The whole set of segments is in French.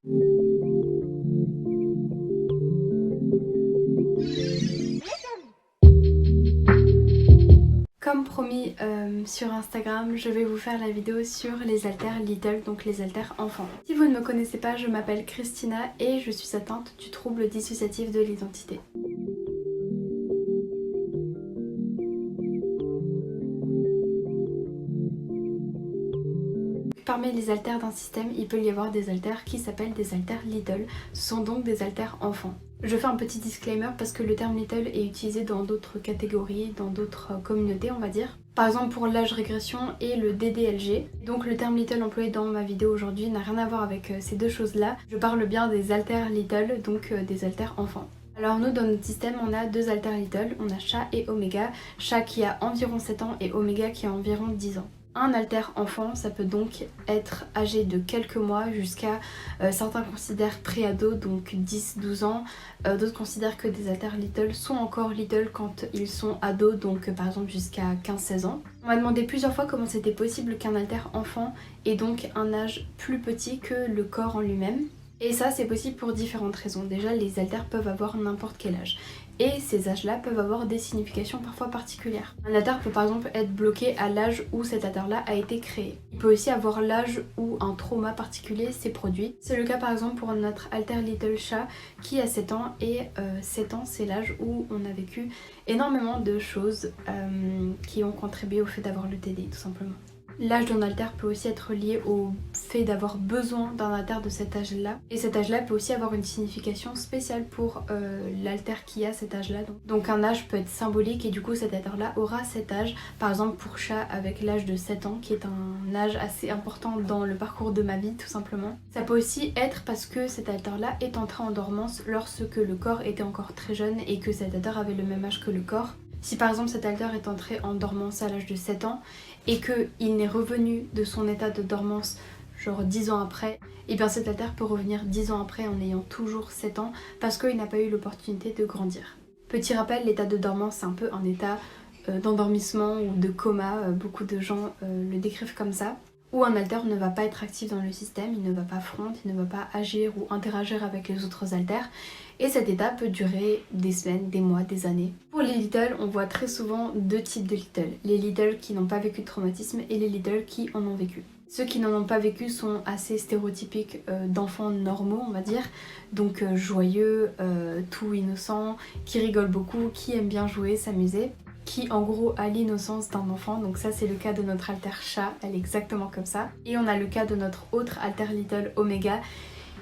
Comme promis sur Instagram, je vais vous faire la vidéo sur les haltères Lidl, donc les haltères enfants. Si vous ne me connaissez pas, je m'appelle Christina et je suis atteinte du trouble dissociatif de l'identité. Parmi les haltères d'un système, il peut y avoir des haltères qui s'appellent des haltères Lidl. Ce sont donc des haltères enfants. Je fais un petit disclaimer parce que le terme Lidl est utilisé dans d'autres catégories, dans d'autres communautés on va dire. Par exemple pour l'âge régression et le DDLG. Donc le terme Lidl employé dans ma vidéo aujourd'hui n'a rien à voir avec ces deux choses-là. Je parle bien des haltères Lidl, donc des haltères enfants. Alors nous dans notre système on a deux haltères Lidl, on a Chat et Oméga. Chat qui a environ 7 ans et Oméga qui a environ 10 ans. Un haltère enfant, ça peut donc être âgé de quelques mois jusqu'à certains considèrent pré-ado, donc 10-12 ans. D'autres considèrent que des haltères Lidl sont encore Lidl quand ils sont ados, donc par exemple jusqu'à 15-16 ans. On m'a demandé plusieurs fois comment c'était possible qu'un haltère enfant ait donc un âge plus petit que le corps en lui-même. Et ça c'est possible pour différentes raisons. Déjà les haltères peuvent avoir n'importe quel âge. Et ces âges-là peuvent avoir des significations parfois particulières. Un haltère peut par exemple être bloqué à l'âge où cet haltère-là a été créé. Il peut aussi avoir l'âge où un trauma particulier s'est produit. C'est le cas par exemple pour notre haltère Lidl Chat qui a 7 ans et 7 ans c'est l'âge où on a vécu énormément de choses qui ont contribué au fait d'avoir le TDI tout simplement. L'âge d'un haltère peut aussi être lié au fait d'avoir besoin d'un haltère de cet âge-là. Et cet âge-là peut aussi avoir une signification spéciale pour l'haltère qui a cet âge-là. Donc un âge peut être symbolique et du coup cet haltère-là aura cet âge. Par exemple pour Chat avec l'âge de 7 ans qui est un âge assez important dans le parcours de ma vie tout simplement. Ça peut aussi être parce que cet haltère-là est entré en dormance lorsque le corps était encore très jeune et que cet haltère avait le même âge que le corps. Si par exemple cet haltère est entré en dormance à l'âge de 7 ans et qu'il n'est revenu de son état de dormance genre 10 ans après, et bien cet haltère peut revenir 10 ans après en ayant toujours 7 ans parce qu'il n'a pas eu l'opportunité de grandir. Petit rappel, l'état de dormance c'est un peu un état d'endormissement ou de coma, beaucoup de gens le décrivent comme ça, où un haltère ne va pas être actif dans le système, il ne va pas front, il ne va pas agir ou interagir avec les autres haltères. Et cet état peut durer des semaines, des mois, des années. Pour les Lidl, on voit très souvent deux types de Lidl. Les Lidl qui n'ont pas vécu de traumatisme et les Lidl qui en ont vécu. Ceux qui n'en ont pas vécu sont assez stéréotypiques d'enfants normaux, on va dire. Donc joyeux, tout innocent, qui rigolent beaucoup, qui aiment bien jouer, s'amuser. Qui en gros a l'innocence d'un enfant, donc ça c'est le cas de notre haltère Chat, elle est exactement comme ça. Et on a le cas de notre autre haltère Lidl Oméga,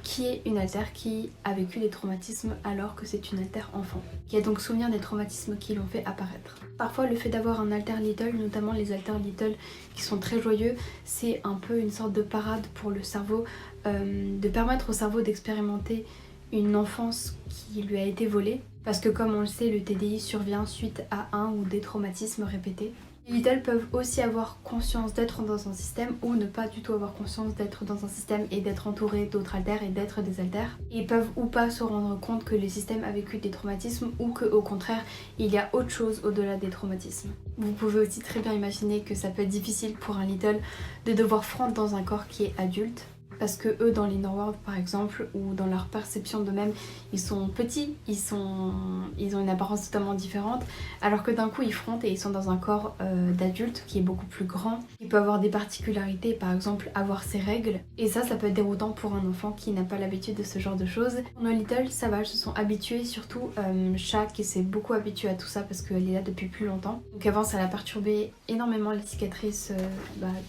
qui est une haltère qui a vécu des traumatismes alors que c'est une haltère enfant, qui a donc souvenir des traumatismes qui l'ont fait apparaître. Parfois le fait d'avoir un haltère Lidl, notamment les haltères Lidl qui sont très joyeux, c'est un peu une sorte de parade pour le cerveau, de permettre au cerveau d'expérimenter une enfance qui lui a été volée, parce que comme on le sait, le TDI survient suite à un ou des traumatismes répétés. Les Lidl peuvent aussi avoir conscience d'être dans un système ou ne pas du tout avoir conscience d'être dans un système et d'être entouré d'autres haltères et d'être des haltères. Ils peuvent ou pas se rendre compte que le système a vécu des traumatismes ou qu'au contraire, il y a autre chose au-delà des traumatismes. Vous pouvez aussi très bien imaginer que ça peut être difficile pour un Lidl de devoir front dans un corps qui est adulte. Parce que eux dans l'Inner par exemple, ou dans leur perception d'eux-mêmes, ils sont petits, ils ont une apparence totalement différente, alors que d'un coup ils frontent et ils sont dans un corps d'adulte qui est beaucoup plus grand. Il peut avoir des particularités, par exemple avoir ses règles, et ça peut être déroutant pour un enfant qui n'a pas l'habitude de ce genre de choses. Pour nos Lidl, ça va, ils se sont habitués, surtout Chat qui s'est beaucoup habitué à tout ça parce qu'elle est là depuis plus longtemps. Donc avant ça l'a perturbé énormément les cicatrices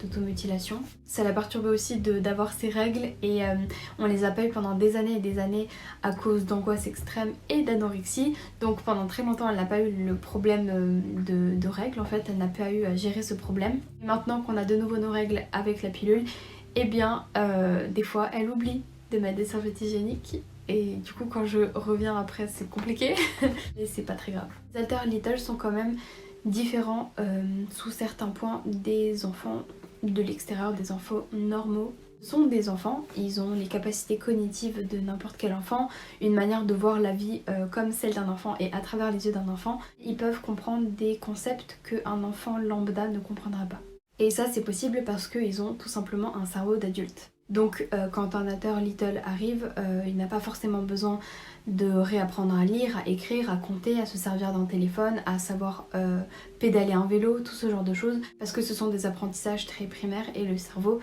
d'automutilation. Ça l'a perturbé aussi d'avoir ses règles et on les appelle pendant des années et des années à cause d'angoisse extrême et d'anorexie. Donc pendant très longtemps elle n'a pas eu le problème de règles en fait, elle n'a pas eu à gérer ce problème. Et maintenant qu'on a de nouveau nos règles avec la pilule, eh bien des fois elle oublie de mettre des serviettes hygiéniques. Et du coup quand je reviens après c'est compliqué mais c'est pas très grave. Les haltères Lidl sont quand même différents sous certains points des enfants de l'extérieur, des enfants normaux. Sont des enfants, ils ont les capacités cognitives de n'importe quel enfant, une manière de voir la vie comme celle d'un enfant et à travers les yeux d'un enfant. Ils peuvent comprendre des concepts qu'un enfant lambda ne comprendra pas. Et ça c'est possible parce qu'ils ont tout simplement un cerveau d'adulte. Donc quand un haltère Lidl arrive, il n'a pas forcément besoin de réapprendre à lire, à écrire, à compter, à se servir d'un téléphone, à savoir pédaler un vélo, tout ce genre de choses, parce que ce sont des apprentissages très primaires et le cerveau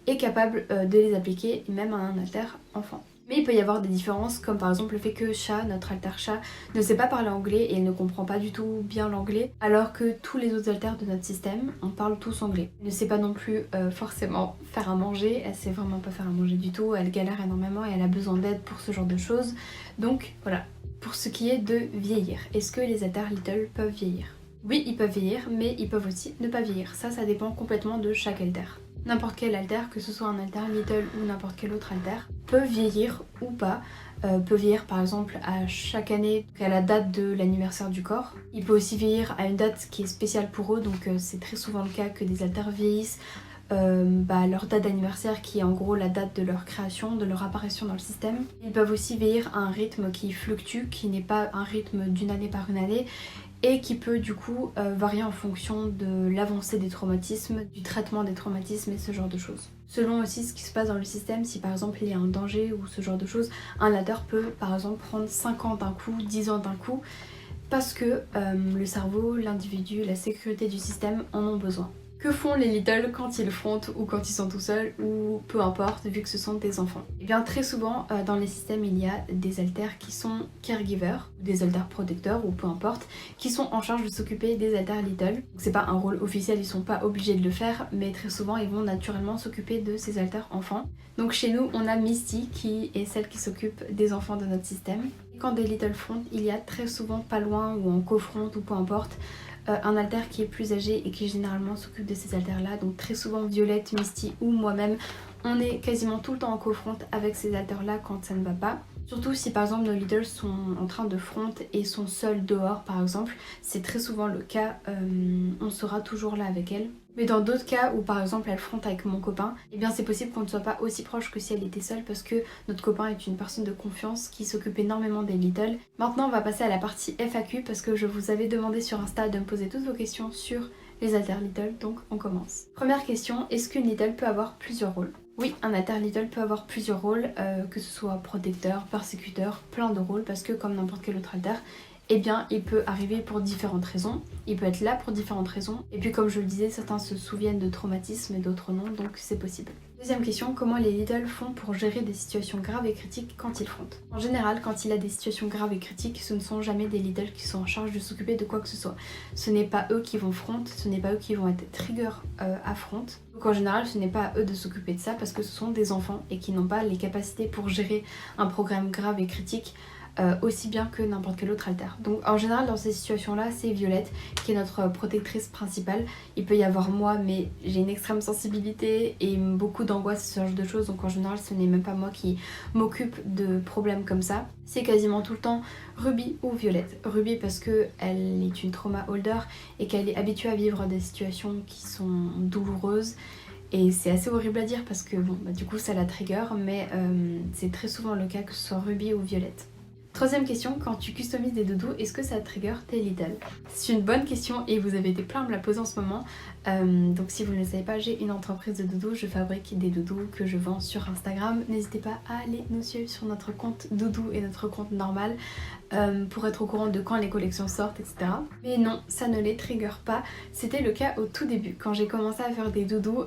est capable de les appliquer même à un haltère enfant. Mais il peut y avoir des différences, comme par exemple le fait que Chat, notre haltère Chat, ne sait pas parler anglais et ne comprend pas du tout bien l'anglais, alors que tous les autres haltères de notre système, on parle tous anglais. Elle ne sait pas non plus forcément faire à manger, elle sait vraiment pas faire à manger du tout, elle galère énormément et elle a besoin d'aide pour ce genre de choses. Donc voilà, pour ce qui est de vieillir, est-ce que les haltères Lidl peuvent vieillir? Oui, ils peuvent vieillir, mais ils peuvent aussi ne pas vieillir. Ça dépend complètement de chaque haltère. N'importe quel haltère, que ce soit un haltère Lidl ou n'importe quel autre haltère, peut vieillir ou pas. Peut vieillir par exemple à chaque année, à la date de l'anniversaire du corps. Il peut aussi vieillir à une date qui est spéciale pour eux, donc c'est très souvent le cas que des haltères vieillissent leur date d'anniversaire qui est en gros la date de leur création, de leur apparition dans le système. Ils peuvent aussi vieillir à un rythme qui fluctue, qui n'est pas un rythme d'une année par une année, et qui peut du coup varier en fonction de l'avancée des traumatismes, du traitement des traumatismes et ce genre de choses. Selon aussi ce qui se passe dans le système, si par exemple il y a un danger ou ce genre de choses, un haltère peut par exemple prendre 5 ans d'un coup, 10 ans d'un coup, parce que le cerveau, l'individu, la sécurité du système en ont besoin. Que font les Lidl quand ils frontent ou quand ils sont tout seuls ou peu importe vu que ce sont des enfants? Et bien très souvent dans les systèmes il y a des haltères qui sont caregivers, des haltères protecteurs ou peu importe, qui sont en charge de s'occuper des haltères Lidl. C'est pas un rôle officiel, ils sont pas obligés de le faire, mais très souvent ils vont naturellement s'occuper de ces haltères enfants. Donc chez nous on a Misty qui est celle qui s'occupe des enfants de notre système. Et quand des Lidl frontent, il y a très souvent pas loin ou en cofronte ou peu importe un haltère qui est plus âgé et qui généralement s'occupe de ces haltères là, donc très souvent Violette, Misty ou moi-même, on est quasiment tout le temps en cofronte avec ces haltères là quand ça ne va pas. Surtout si par exemple nos Lidl sont en train de front et sont seuls dehors par exemple, c'est très souvent le cas, on sera toujours là avec elles. Mais dans d'autres cas où par exemple elle fronte avec mon copain, eh bien c'est possible qu'on ne soit pas aussi proche que si elle était seule parce que notre copain est une personne de confiance qui s'occupe énormément des Lidl. Maintenant on va passer à la partie FAQ parce que je vous avais demandé sur Insta de me poser toutes vos questions sur les haltères Lidl, donc on commence. Première question, est-ce qu'une Lidl peut avoir plusieurs rôles? Oui, un haltère Lidl peut avoir plusieurs rôles, que ce soit protecteur, persécuteur, plein de rôles parce que comme n'importe quel autre haltère, eh bien il peut arriver pour différentes raisons, il peut être là pour différentes raisons, et puis comme je le disais, certains se souviennent de traumatismes et d'autres non, donc c'est possible. Deuxième question, comment les Lidl font pour gérer des situations graves et critiques quand ils frontent? En général, quand il y a des situations graves et critiques, ce ne sont jamais des Lidl qui sont en charge de s'occuper de quoi que ce soit. Ce n'est pas eux qui vont front, ce n'est pas eux qui vont être trigger à front. Donc en général, ce n'est pas à eux de s'occuper de ça parce que ce sont des enfants et qui n'ont pas les capacités pour gérer un programme grave et critique aussi bien que n'importe quel autre haltère. Donc en général dans ces situations là c'est Violette qui est notre protectrice principale. Il peut y avoir moi mais j'ai une extrême sensibilité et beaucoup d'angoisse, ce genre de choses, donc en général ce n'est même pas moi qui m'occupe de problèmes comme ça. C'est quasiment tout le temps Ruby ou Violette. Ruby parce qu'elle est une trauma holder et qu'elle est habituée à vivre des situations qui sont douloureuses. Et c'est assez horrible à dire parce que bon, du coup ça la trigger, mais c'est très souvent le cas que ce soit Ruby ou Violette. Troisième question, quand tu customises des doudous, est-ce que ça trigger tes Lidl? C'est une bonne question et vous avez été plein à me la poser en ce moment. Donc si vous ne le savez pas, j'ai une entreprise de doudous, je fabrique des doudous que je vends sur Instagram. N'hésitez pas à aller nous suivre sur notre compte doudou et notre compte normal pour être au courant de quand les collections sortent, etc. Mais non, ça ne les trigger pas. C'était le cas au tout début. Quand j'ai commencé à faire des doudous,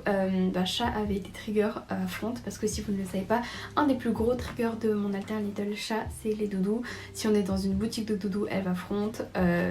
Chat avait été trigger front parce que si vous ne le savez pas, un des plus gros triggers de mon haltère Lidl Chat, c'est les doudous. Si on est dans une boutique de doudous, elle va front.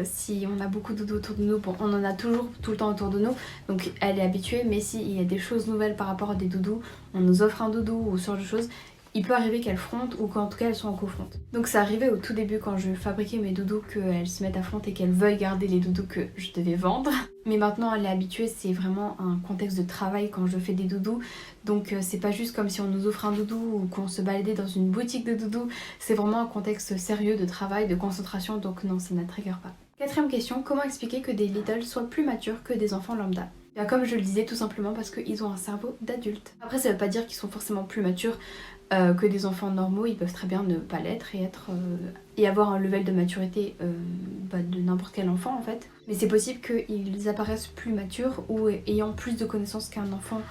Si on a beaucoup de doudous autour de nous, bon, on en a toujours tout le temps autour de nous, donc elle est habituée, mais s'il y a des choses nouvelles par rapport à des doudous, on nous offre un doudou ou ce genre de choses, il peut arriver qu'elles frontent ou qu'en tout cas elles sont en cofronte. Donc ça arrivait au tout début quand je fabriquais mes doudous qu'elles se mettent à front et qu'elles veuillent garder les doudous que je devais vendre. Mais maintenant elle est habituée, c'est vraiment un contexte de travail quand je fais des doudous. Donc c'est pas juste comme si on nous offre un doudou ou qu'on se baladait dans une boutique de doudous. C'est vraiment un contexte sérieux de travail, de concentration, donc non, ça ne trigger pas. Quatrième question, comment expliquer que des Lidl soient plus matures que des enfants lambda? Bien, comme je le disais, tout simplement parce qu'ils ont un cerveau d'adulte. Après ça veut pas dire qu'ils sont forcément plus matures. que des enfants normaux, ils peuvent très bien ne pas l'être et avoir un level de maturité de n'importe quel enfant en fait. Mais c'est possible qu'ils apparaissent plus matures ou ayant plus de connaissances qu'un enfant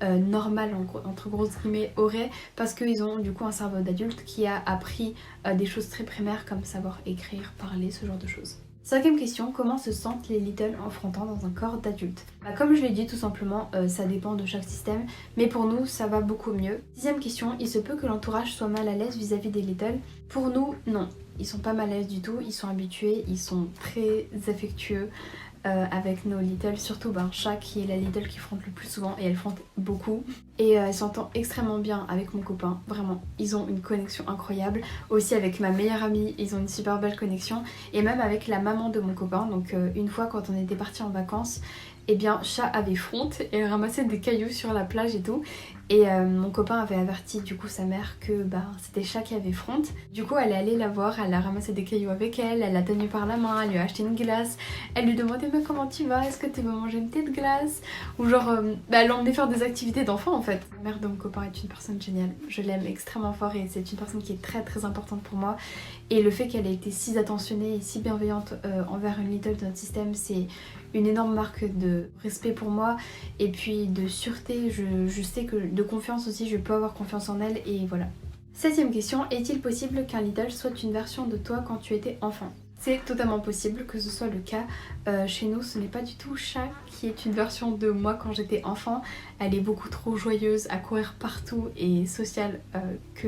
normal entre grosses guillemets aurait, parce qu'ils ont du coup un cerveau d'adulte qui a appris des choses très primaires comme savoir écrire, parler, ce genre de choses. Cinquième question, comment se sentent les Little en frontant dans un corps d'adulte? Comme je l'ai dit, tout simplement, ça dépend de chaque système, mais pour nous, ça va beaucoup mieux. Sixième question, il se peut que l'entourage soit mal à l'aise vis-à-vis des Little. Pour nous, non. Ils sont pas mal à l'aise du tout, ils sont habitués, ils sont très affectueux avec nos Little, surtout Chat qui est la Little qui fronte le plus souvent et elle fronte beaucoup. Et elle s'entend extrêmement bien avec mon copain, vraiment, ils ont une connexion incroyable. Aussi avec ma meilleure amie, ils ont une super belle connexion. Et même avec la maman de mon copain, donc une fois quand on était partis en vacances, eh bien Chat avait fronte et elle ramassait des cailloux sur la plage et tout. Et mon copain avait averti du coup sa mère que c'était Chat qui avait fronte. Du coup elle est allée la voir, elle a ramassé des cailloux avec elle, elle l'a tenue par la main, elle lui a acheté une glace. Elle lui demandait mais comment tu vas, est-ce que tu veux manger une petite glace? Ou genre elle l'emmenait faire des activités d'enfant en fait. La mère de mon copain est une personne géniale, je l'aime extrêmement fort et c'est une personne qui est très très importante pour moi. Et le fait qu'elle ait été si attentionnée et si bienveillante envers une Little de notre système, c'est une énorme marque de respect pour moi et puis de sûreté. Je sais que de confiance aussi, je peux avoir confiance en elle et voilà. Septième question, est-il possible qu'un Little soit une version de toi quand tu étais enfant? C'est totalement possible que ce soit le cas. Chez nous, ce n'est pas du tout Chat qui est une version de moi quand j'étais enfant. Elle est beaucoup trop joyeuse, à courir partout et sociale que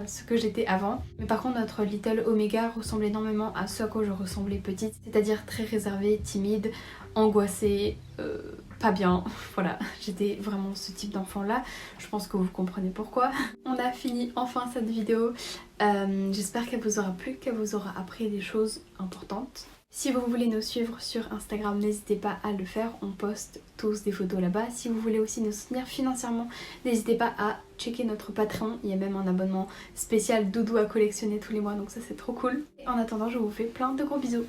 ce que j'étais avant. Mais par contre, notre Little Omega ressemble énormément à ce à quoi je ressemblais petite, c'est-à-dire très réservée, timide, angoissée, pas bien. Voilà, j'étais vraiment ce type d'enfant là. Je pense que vous comprenez pourquoi. On a fini enfin cette vidéo. J'espère qu'elle vous aura plu, qu'elle vous aura appris des choses importantes. Si vous voulez nous suivre sur Instagram, n'hésitez pas à le faire, on poste tous des photos là-bas. Si vous voulez aussi nous soutenir financièrement, n'hésitez pas à checker notre Patreon. Il y a même un abonnement spécial doudou à collectionner tous les mois, donc ça c'est trop cool. Et en attendant, je vous fais plein de gros bisous.